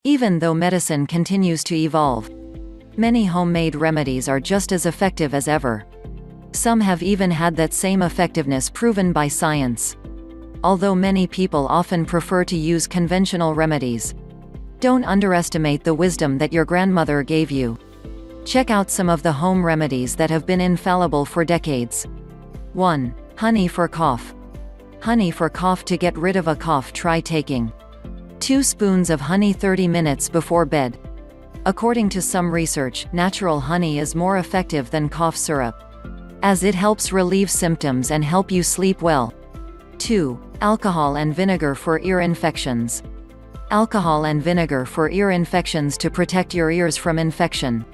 Even though medicine continues to evolve, many homemade remedies are just as effective as ever. Some have even had that same effectiveness proven by science. Although many people often prefer to use conventional remedies, don't underestimate the wisdom that your grandmother gave you. Check out some of the home remedies that have been infallible for decades. 1. Honey for cough. Honey for cough. To get rid of a cough, try taking 2 spoons of honey 30 minutes before bed. According to some research, natural honey is more effective than cough syrup, as it helps relieve symptoms and help you sleep well. 2. Alcohol and vinegar for ear infections. Alcohol and vinegar for ear infections. To protect your ears from infection,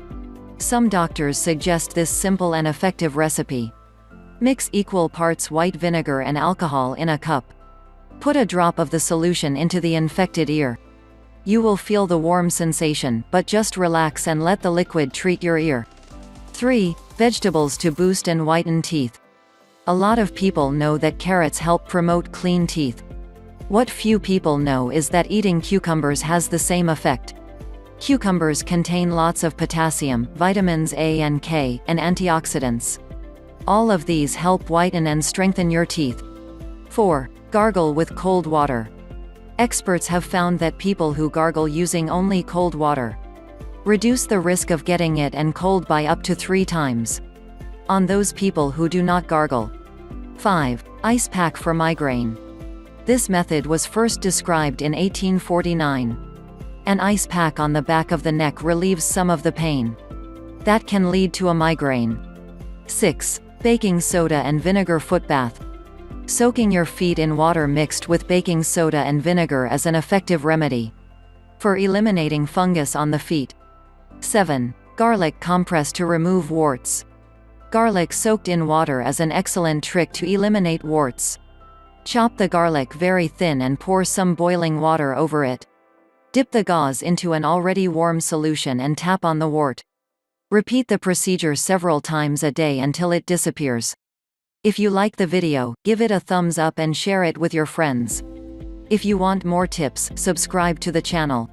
some doctors suggest this simple and effective recipe. Mix equal parts white vinegar and alcohol in a cup. Put a drop of the solution into the infected ear. You will feel the warm sensation, but just relax and let the liquid treat your ear. 3. Vegetables to boost and whiten teeth. A lot of people know that carrots help promote clean teeth. What few people know is that eating cucumbers has the same effect. Cucumbers contain lots of potassium, vitamins A and K, and antioxidants. All of these help whiten and strengthen your teeth. 4. Gargle with cold water. Experts have found that people who gargle using only cold water reduce the risk of getting it and cold by up to 3 times on those people who do not gargle. 5. Ice pack for migraine. This method was first described in 1849. An ice pack on the back of the neck relieves some of the pain that can lead to a migraine. 6. Baking soda and vinegar foot bath. Soaking your feet in water mixed with baking soda and vinegar is an effective remedy for eliminating fungus on the feet. 7. Garlic compress to remove warts. Garlic soaked in water is an excellent trick to eliminate warts. Chop the garlic very thin and pour some boiling water over it. Dip the gauze into an already warm solution and tap on the wart. Repeat the procedure several times a day until it disappears. If you like the video, give it a thumbs up and share it with your friends. If you want more tips, subscribe to the channel.